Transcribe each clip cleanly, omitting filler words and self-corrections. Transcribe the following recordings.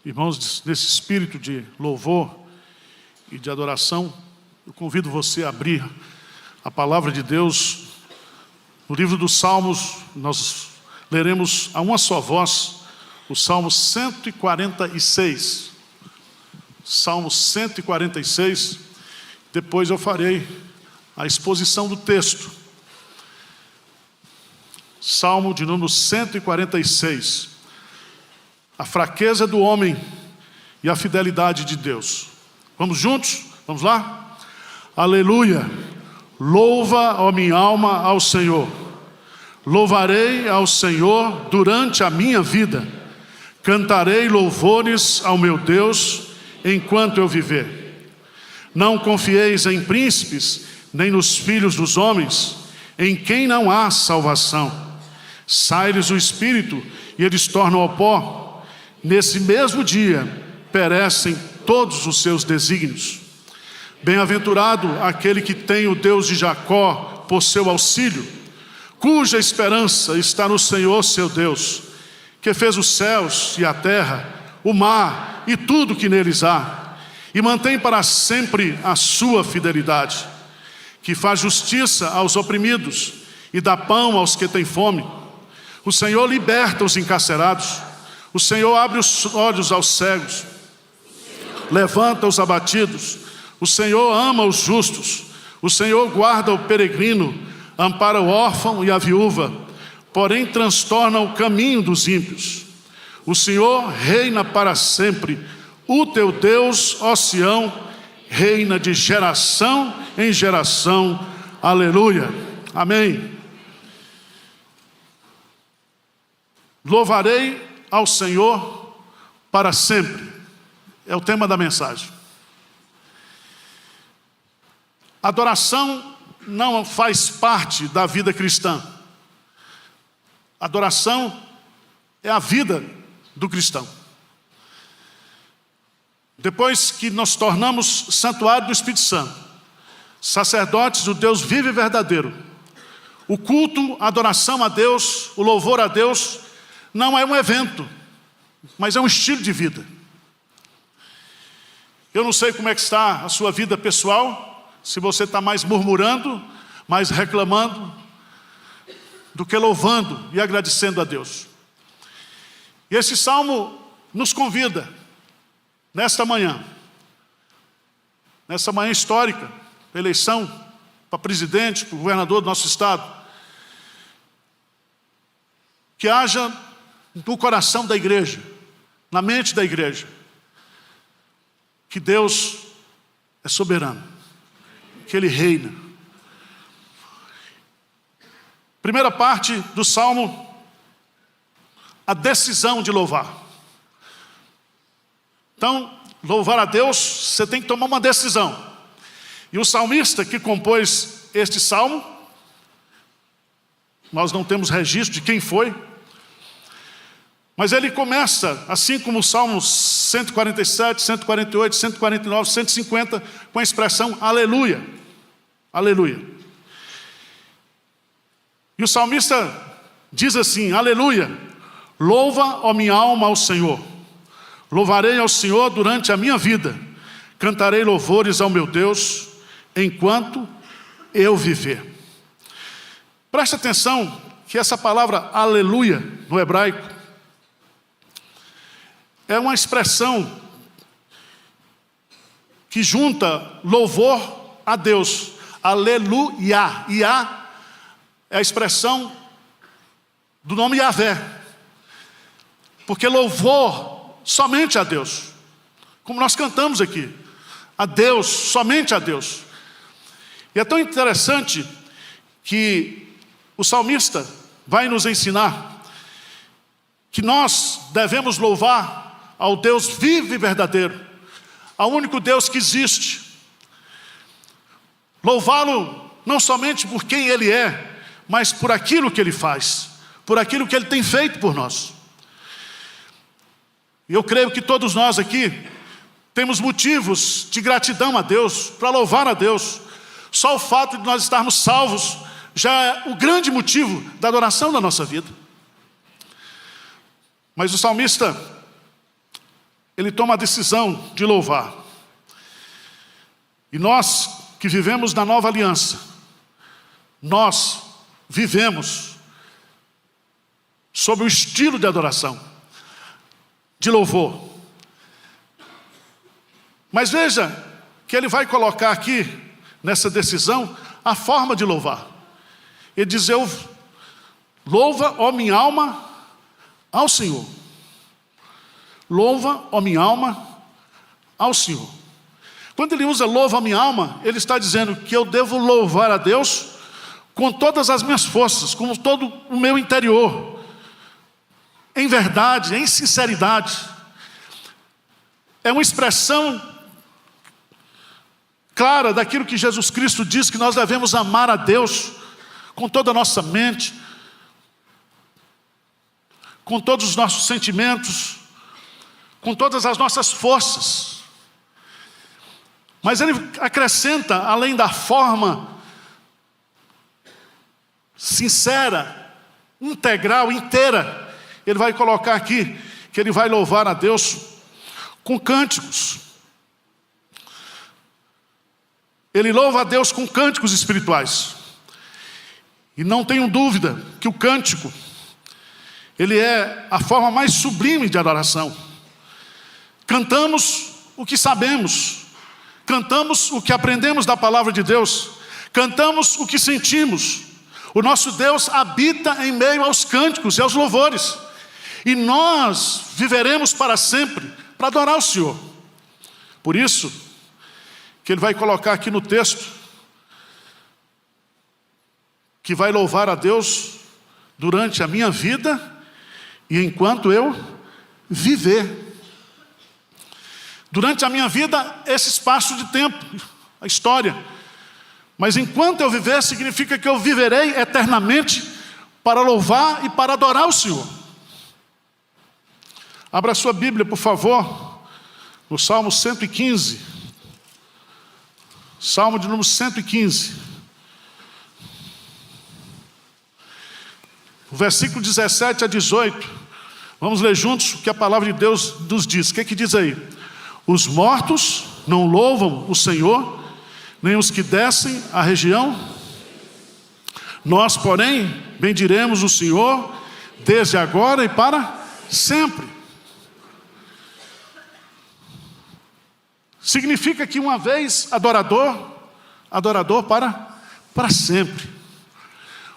Irmãos, nesse espírito de louvor e de adoração, eu convido você a abrir a palavra de Deus no livro dos Salmos. Nós leremos a uma só voz o Salmo 146. Salmo 146. Depois eu farei a exposição do texto. Salmo de número 146. A fraqueza do homem e a fidelidade de Deus. Vamos juntos? Vamos lá? Aleluia! Louva, ó minha alma, ao Senhor. Louvarei ao Senhor durante a minha vida. Cantarei louvores ao meu Deus enquanto eu viver. Não confieis em príncipes, nem nos filhos dos homens, em quem não há salvação. Sai-lhes o espírito e eles tornam ao pó. Nesse mesmo dia perecem todos os seus desígnios. Bem-aventurado aquele que tem o Deus de Jacó por seu auxílio, cuja esperança está no Senhor seu Deus, que fez os céus e a terra, o mar e tudo que neles há, e mantém para sempre a sua fidelidade, que faz justiça aos oprimidos e dá pão aos que têm fome. O Senhor liberta os encarcerados. O Senhor abre os olhos aos cegos, levanta os abatidos. O Senhor ama os justos. O Senhor guarda o peregrino, ampara o órfão e a viúva, porém transtorna o caminho dos ímpios. O Senhor reina para sempre. O teu Deus, ó Sião, reina de geração em geração. Aleluia. Amém. Louvarei ao Senhor para sempre. É o tema da mensagem. Adoração não faz parte da vida cristã. Adoração é a vida do cristão. Depois que nos tornamos santuário do Espírito Santo, sacerdotes do Deus vivo e verdadeiro, o culto, a adoração a Deus, o louvor a Deus, não é um evento, mas é um estilo de vida. Eu não sei como é que está a sua vida pessoal, se você está mais murmurando, mais reclamando, do que louvando e agradecendo a Deus. E esse salmo nos convida, nesta manhã histórica, eleição para presidente, para governador do nosso estado, que haja no coração da igreja, na mente da igreja, que Deus é soberano, que Ele reina. Primeira parte do salmo, a decisão de louvar. Então, louvar a Deus, você tem que tomar uma decisão. E o salmista que compôs este salmo, nós não temos registro de quem foi, mas ele começa, assim como os Salmos 147, 148, 149, 150, com a expressão aleluia, aleluia. E o salmista diz assim, aleluia, louva, ó minha alma, ao Senhor. Louvarei ao Senhor durante a minha vida, cantarei louvores ao meu Deus, enquanto eu viver. Preste atenção que essa palavra aleluia, no hebraico, é uma expressão que junta louvor a Deus. Aleluia. Iá é a expressão do nome Yahvé. Porque louvor somente a Deus. Como nós cantamos aqui. A Deus, somente a Deus. E é tão interessante que o salmista vai nos ensinar que nós devemos louvar ao Deus vivo e verdadeiro, ao único Deus que existe. Louvá-lo não somente por quem Ele é, mas por aquilo que Ele faz, por aquilo que Ele tem feito por nós. E eu creio que todos nós aqui temos motivos de gratidão a Deus, para louvar a Deus. Só o fato de nós estarmos salvos já é o grande motivo da adoração da nossa vida. Mas o salmista ele toma a decisão de louvar. E nós que vivemos na nova aliança, nós vivemos sob o estilo de adoração, de louvor. Mas veja que ele vai colocar aqui, nessa decisão, a forma de louvar. Ele diz: louva, ó minha alma, ao Senhor. Louva, ó minha alma, ao Senhor. Quando ele usa louva a minha alma, ele está dizendo que eu devo louvar a Deus com todas as minhas forças, com todo o meu interior, em verdade, em sinceridade. É uma expressão clara daquilo que Jesus Cristo diz, que nós devemos amar a Deus com toda a nossa mente, com todos os nossos sentimentos, com todas as nossas forças. Mas ele acrescenta, além da forma sincera, integral, inteira, ele vai colocar aqui que ele vai louvar a Deus com cânticos. Ele louva a Deus com cânticos espirituais. E não tenho dúvida que o cântico, ele é a forma mais sublime de adoração. Cantamos o que sabemos, cantamos o que aprendemos da palavra de Deus, cantamos o que sentimos. O nosso Deus habita em meio aos cânticos e aos louvores. E nós viveremos para sempre para adorar o Senhor. Por isso que ele vai colocar aqui no texto que vai louvar a Deus durante a minha vida e enquanto eu viver. Durante a minha vida, esse espaço de tempo, a história. Mas enquanto eu viver, significa que eu viverei eternamente para louvar e para adorar o Senhor. Abra sua Bíblia, por favor, no Salmo 115. Salmo de número 115. O versículo 17 a 18. Vamos ler juntos o que a palavra de Deus nos diz. O que diz aí? Os mortos não louvam o Senhor, nem os que descem a região. Nós, porém, bendiremos o Senhor desde agora e para sempre. Significa que uma vez adorador para sempre.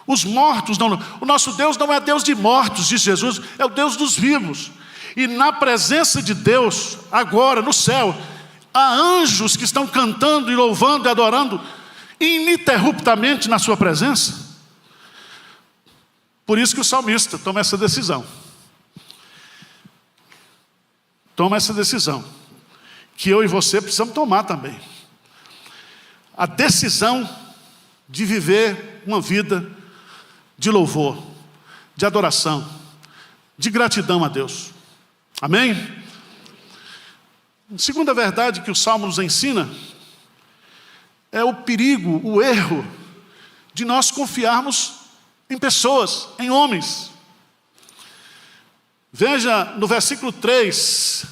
Os mortos não. O nosso Deus não é Deus de mortos, diz Jesus, é o Deus dos vivos. E na presença de Deus, agora no céu, há anjos que estão cantando e louvando e adorando ininterruptamente na sua presença. Por isso que o salmista toma essa decisão. Toma essa decisão, que eu e você precisamos tomar também. A decisão de viver uma vida de louvor, de adoração, de gratidão a Deus. Amém? A segunda verdade que o Salmo nos ensina é o perigo, o erro de nós confiarmos em pessoas, em homens. Veja no versículo 3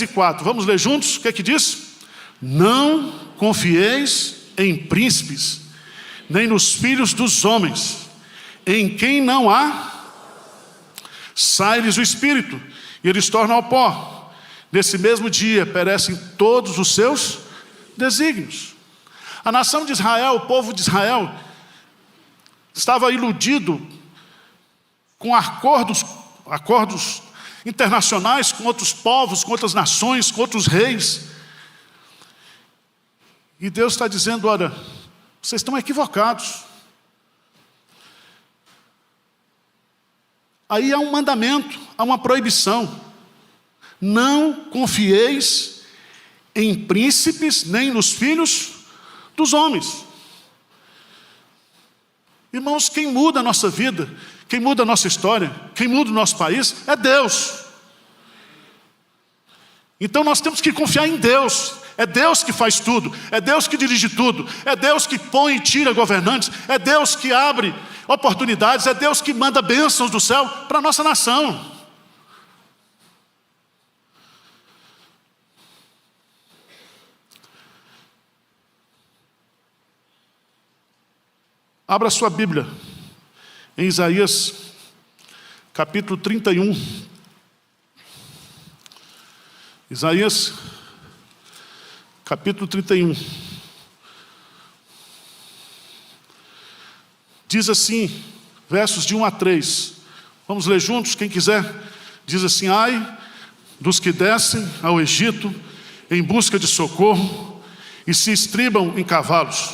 e 4, vamos ler juntos, o que é que diz? Não confieis em príncipes, nem nos filhos dos homens, em quem não há, sai-lhes o espírito, e eles tornam ao pó. Nesse mesmo dia perecem todos os seus desígnios. A nação de Israel, o povo de Israel, estava iludido com acordos internacionais com outros povos, com outras nações, com outros reis. E Deus está dizendo: olha, vocês estão equivocados. Aí há um mandamento, há uma proibição. Não confieis em príncipes, nem nos filhos dos homens. Irmãos, quem muda a nossa vida, quem muda a nossa história, quem muda o nosso país é Deus. Então nós temos que confiar em Deus. É Deus que faz tudo, é Deus que dirige tudo, é Deus que põe e tira governantes, é Deus que abre oportunidades, é Deus que manda bênçãos do céu para a nossa nação. Abra sua Bíblia em Isaías, capítulo 31. Isaías, capítulo 31. Diz assim, versos de 1 a 3. Vamos ler juntos, quem quiser. Diz assim: ai dos que descem ao Egito em busca de socorro e se estribam em cavalos,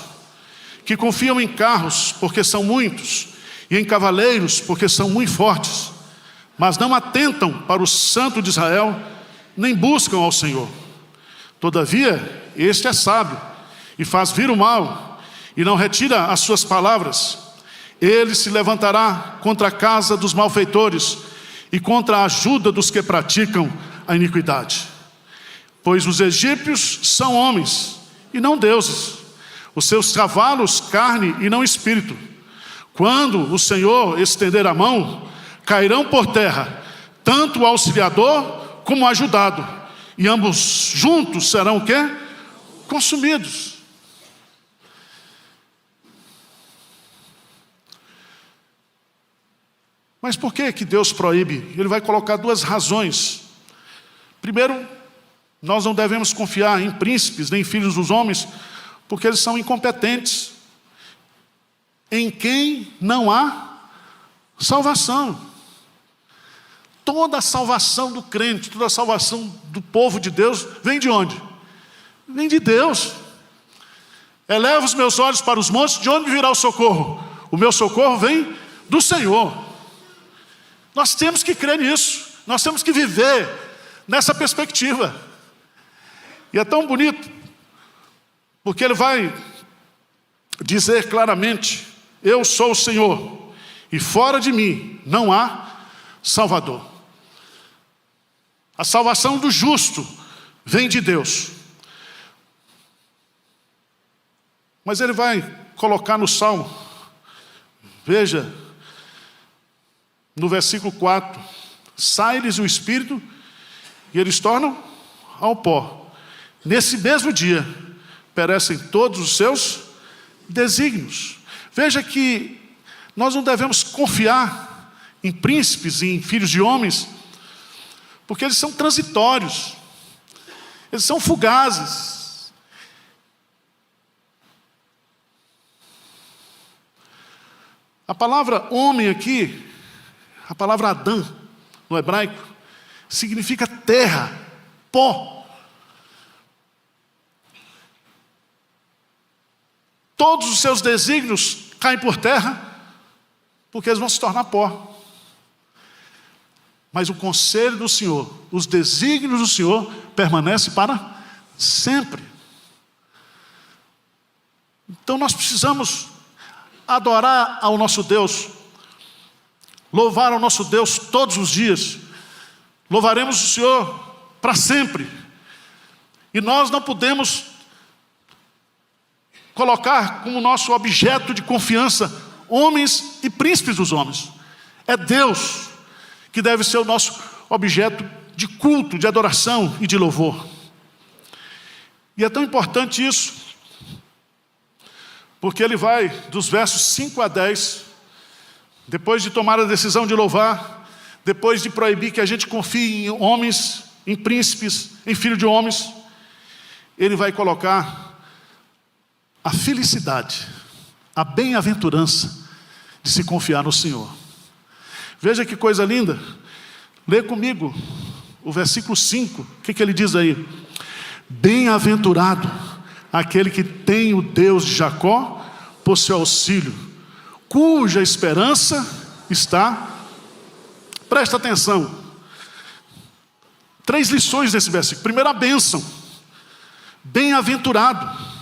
que confiam em carros porque são muitos e em cavaleiros porque são muito fortes, mas não atentam para o Santo de Israel, nem buscam ao Senhor. Todavia, este é sábio e faz vir o mal e não retira as suas palavras. Ele se levantará contra a casa dos malfeitores e contra a ajuda dos que praticam a iniquidade. Pois os egípcios são homens e não deuses, os seus cavalos carne e não espírito. Quando o Senhor estender a mão, cairão por terra, tanto o auxiliador como o ajudado, e ambos juntos serão o quê? Consumidos. Mas por que Deus proíbe? Ele vai colocar duas razões. Primeiro, nós não devemos confiar em príncipes nem filhos dos homens, porque eles são incompetentes, em quem não há salvação. Toda a salvação do crente, toda a salvação do povo de Deus, vem de onde? Vem de Deus. Eleva os meus olhos para os montes, de onde virá o socorro? O meu socorro vem do Senhor. Nós temos que crer nisso, nós temos que viver nessa perspectiva. E é tão bonito, porque ele vai dizer claramente: eu sou o Senhor, e fora de mim não há Salvador. A salvação do justo vem de Deus. Mas ele vai colocar no Salmo, veja, no versículo 4, sai-lhes o espírito e eles tornam ao pó. Nesse mesmo dia perecem todos os seus desígnios. Veja que nós não devemos confiar em príncipes e em filhos de homens, porque eles são transitórios, eles são fugazes. A palavra homem aqui, a palavra Adão, no hebraico, significa terra, pó. Todos os seus desígnios caem por terra, porque eles vão se tornar pó. Mas o conselho do Senhor, os desígnios do Senhor, permanecem para sempre. Então nós precisamos adorar ao nosso Deus, louvar ao nosso Deus todos os dias. Louvaremos o Senhor para sempre. E nós não podemos colocar como nosso objeto de confiança homens e príncipes dos homens. É Deus que deve ser o nosso objeto de culto, de adoração e de louvor. E é tão importante isso, porque ele vai dos versos 5 a 10, depois de tomar a decisão de louvar, depois de proibir que a gente confie em homens, em príncipes, em filhos de homens, ele vai colocar a felicidade, a bem-aventurança de se confiar no Senhor. Veja que coisa linda. Lê comigo o versículo 5. O que ele diz aí? Bem-aventurado aquele que tem o Deus de Jacó por seu auxílio, cuja esperança está... Presta atenção. 3 lições desse versículo. Primeiro, a bênção. Bem-aventurado.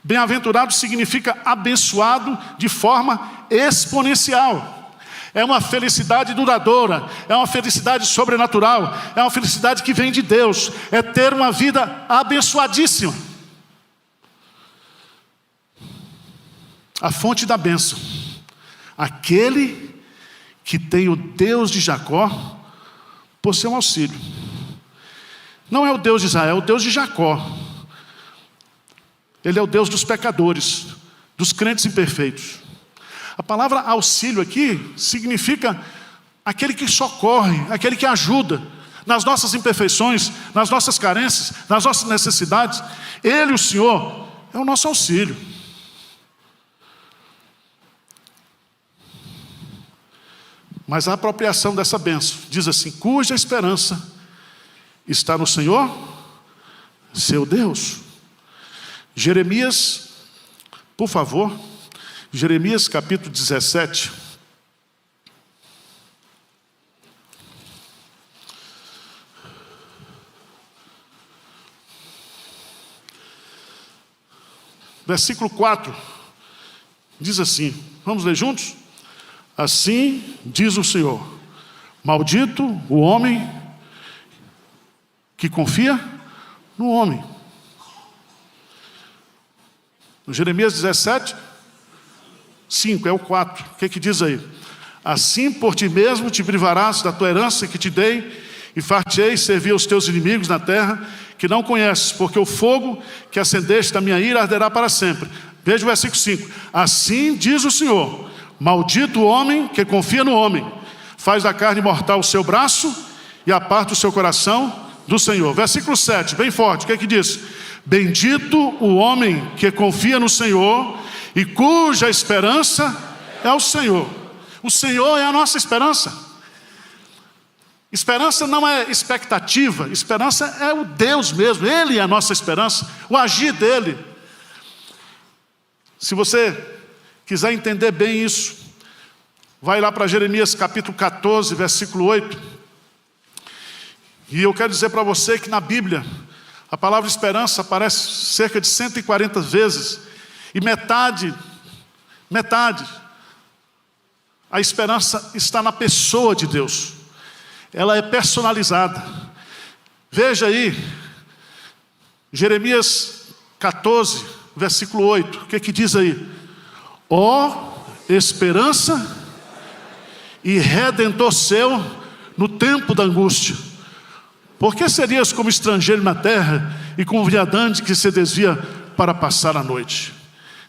Bem-aventurado significa abençoado de forma exponencial. É uma felicidade duradoura, é uma felicidade sobrenatural, é uma felicidade que vem de Deus, é ter uma vida abençoadíssima. A fonte da bênção, aquele que tem o Deus de Jacó por seu auxílio. Não é o Deus de Israel, é o Deus de Jacó. Ele é o Deus dos pecadores, dos crentes imperfeitos. A palavra auxílio aqui significa aquele que socorre, aquele que ajuda nas nossas imperfeições, nas nossas carências, nas nossas necessidades. Ele, o Senhor, é o nosso auxílio. Mas a apropriação dessa bênção diz assim: cuja esperança está no Senhor, seu Deus. Jeremias, por favor, Jeremias capítulo 17. Versículo 4, diz assim, vamos ler juntos? Assim diz o Senhor: maldito o homem que confia no homem. No Jeremias 17, 5, é o 4. O que diz aí? Assim por ti mesmo te privarás da tua herança que te dei, e far-te-ei servir aos teus inimigos na terra, que não conheces, porque o fogo que acendeste da minha ira arderá para sempre. Veja o versículo 5. Assim diz o Senhor: maldito o homem que confia no homem, faz da carne mortal o seu braço e aparta o seu coração do Senhor. Versículo 7, bem forte, o que diz? Bendito o homem que confia no Senhor e cuja esperança é o Senhor. O Senhor é a nossa esperança. Esperança não é expectativa, esperança é o Deus mesmo, Ele é a nossa esperança, o agir dEle. Se você quiser entender bem isso, vai lá para Jeremias capítulo 14, versículo 8. E eu quero dizer para você que na Bíblia, a palavra esperança aparece cerca de 140 vezes, e metade, a esperança está na pessoa de Deus. Ela é personalizada. Veja aí, Jeremias 14, versículo 8, o que diz aí? Ó esperança e redentor seu no tempo da angústia, por que serias como estrangeiro na terra e como viandante que se desvia para passar a noite?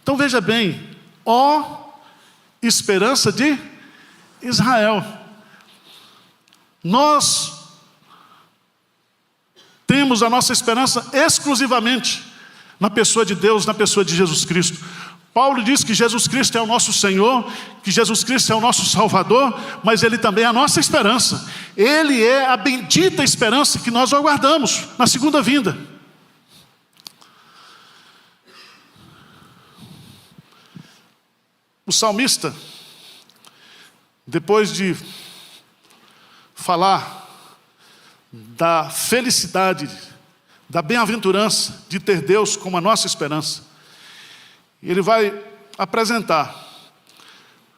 Então veja bem, ó esperança de Israel. Nós temos a nossa esperança exclusivamente na pessoa de Deus, na pessoa de Jesus Cristo. Paulo diz que Jesus Cristo é o nosso Senhor, que Jesus Cristo é o nosso Salvador, mas Ele também é a nossa esperança. Ele é a bendita esperança que nós aguardamos na segunda vinda. O salmista, depois de falar da felicidade, da bem-aventurança de ter Deus como a nossa esperança, ele vai apresentar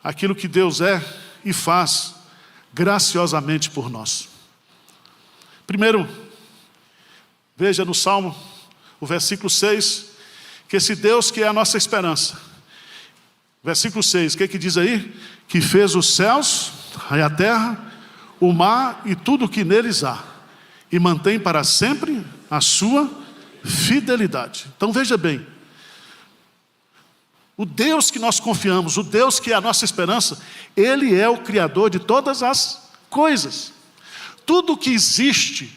aquilo que Deus é e faz graciosamente por nós. Primeiro, veja no Salmo, o versículo 6, que esse Deus que é a nossa esperança. Versículo 6, o que diz aí? Que fez os céus e a terra, o mar e tudo o que neles há, e mantém para sempre a sua fidelidade. Então veja bem, o Deus que nós confiamos, o Deus que é a nossa esperança, Ele é o Criador de todas as coisas. Tudo que existe,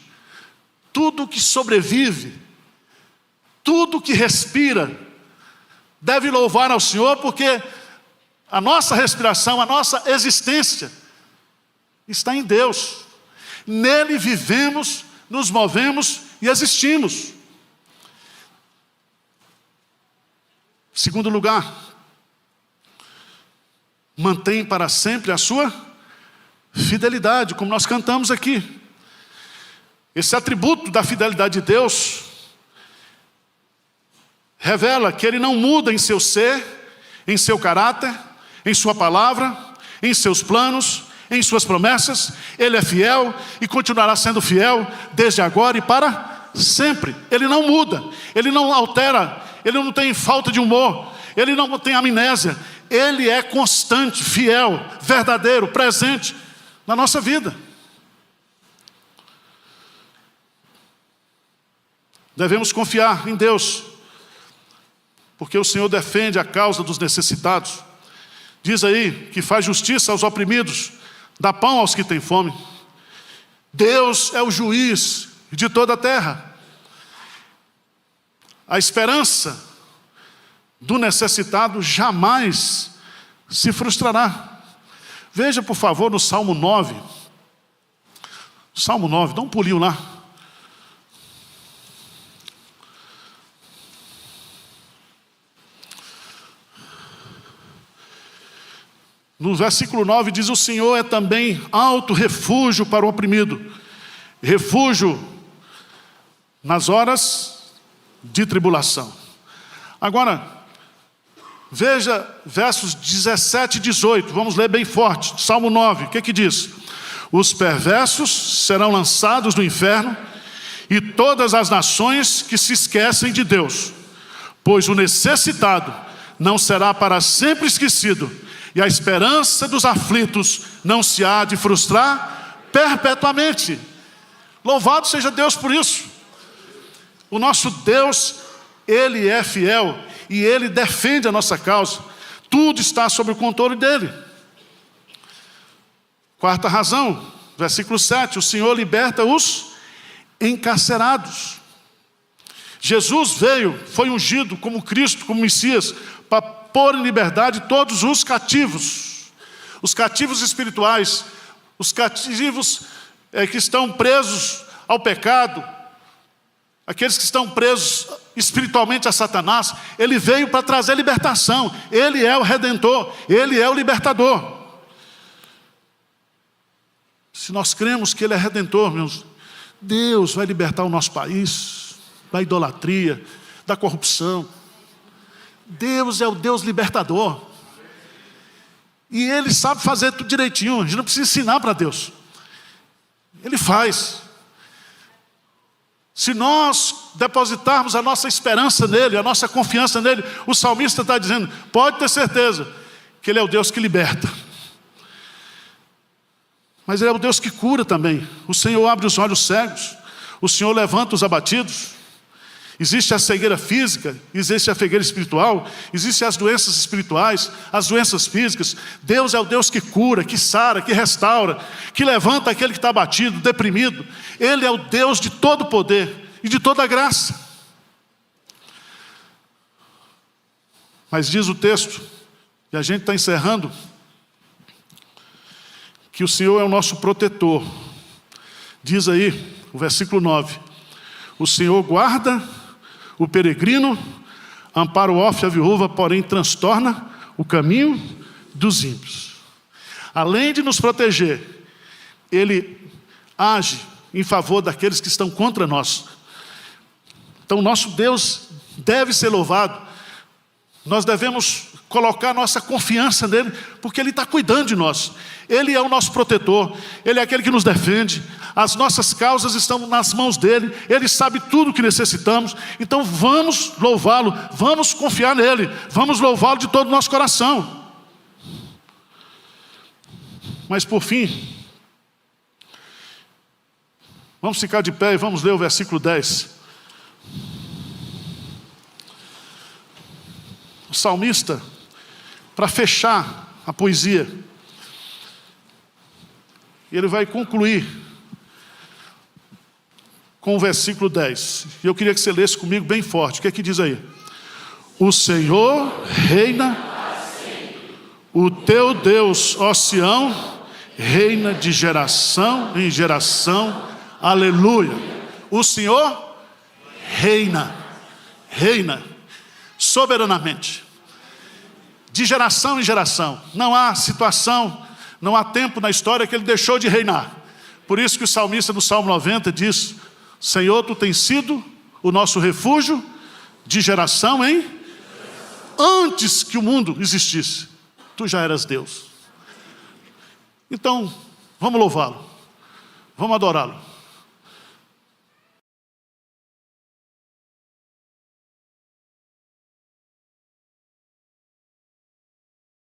tudo que sobrevive, tudo que respira, deve louvar ao Senhor, porque a nossa respiração, a nossa existência está em Deus. Nele vivemos, nos movemos e existimos. Segundo lugar, mantém para sempre a sua fidelidade, como nós cantamos aqui. Esse atributo da fidelidade de Deus revela que Ele não muda em seu ser, em seu caráter, em sua palavra, em seus planos, em suas promessas. Ele é fiel e continuará sendo fiel desde agora e para sempre. Ele não muda, Ele não altera, Ele não tem falta de humor, Ele não tem amnésia. Ele é constante, fiel, verdadeiro, presente na nossa vida. Devemos confiar em Deus, porque o Senhor defende a causa dos necessitados. Diz aí que faz justiça aos oprimidos, dá pão aos que têm fome. Deus é o juiz de toda a terra. A esperança do necessitado jamais se frustrará. Veja, por favor, no Salmo 9. Salmo 9, dá um pulinho lá. No versículo 9 diz: o Senhor é também alto refúgio para o oprimido, refúgio nas horas de tribulação. Agora, veja versos 17 e 18, vamos ler bem forte, Salmo 9, o que diz? Os perversos serão lançados no inferno, e todas as nações que se esquecem de Deus, pois o necessitado não será para sempre esquecido, e a esperança dos aflitos não se há de frustrar perpetuamente. Louvado seja Deus por isso. O nosso Deus, Ele é fiel e Ele defende a nossa causa. Tudo está sob o controle dEle. Quarta razão, versículo 7, o Senhor liberta os encarcerados. Jesus veio, foi ungido como Cristo, como Messias, para pôr em liberdade todos os cativos espirituais, os cativos que estão presos ao pecado, aqueles que estão presos espiritualmente a Satanás. Ele veio para trazer libertação. Ele é o Redentor, Ele é o Libertador. Se nós cremos que Ele é Redentor, meus, Deus vai libertar o nosso país da idolatria, da corrupção. Deus é o Deus libertador. E Ele sabe fazer tudo direitinho. A gente não precisa ensinar para Deus. Ele faz. Se nós depositarmos a nossa esperança nele, a nossa confiança nele, o salmista está dizendo, pode ter certeza que Ele é o Deus que liberta. Mas Ele é o Deus que cura também. O Senhor abre os olhos cegos. O Senhor levanta os abatidos. Existe a cegueira física, existe a cegueira espiritual, existem as doenças espirituais, as doenças físicas. Deus é o Deus que cura, que sara, que restaura, que levanta aquele que está abatido, deprimido. Ele é o Deus de todo poder e de toda graça. Mas diz o texto, e a gente está encerrando, que o Senhor é o nosso protetor. Diz aí, o versículo 9, o Senhor guarda o peregrino, ampara o órfão e a viúva, porém transtorna o caminho dos ímpios. Além de nos proteger, Ele age em favor daqueles que estão contra nós. Então, nosso Deus deve ser louvado. Nós devemos colocar nossa confiança nele, porque Ele está cuidando de nós. Ele é o nosso protetor, Ele é aquele que nos defende. As nossas causas estão nas mãos dEle, Ele sabe tudo o que necessitamos. Então vamos louvá-lo, vamos confiar nele, vamos louvá-lo de todo o nosso coração. Mas por fim, vamos ficar de pé e vamos ler o versículo 10. O salmista, para fechar a poesia, ele vai concluir com o versículo 10. E eu queria que você lesse comigo bem forte. O que é que diz aí? O Senhor reina, o teu Deus, ó Sião, reina de geração em geração. Aleluia. O Senhor reina, reina soberanamente, de geração em geração. Não há situação, não há tempo na história que Ele deixou de reinar. Por isso que o salmista no Salmo 90 diz: Senhor, Tu tens sido o nosso refúgio de geração em geração. Antes que o mundo existisse, Tu já eras Deus. Então, vamos louvá-lo, vamos adorá-lo.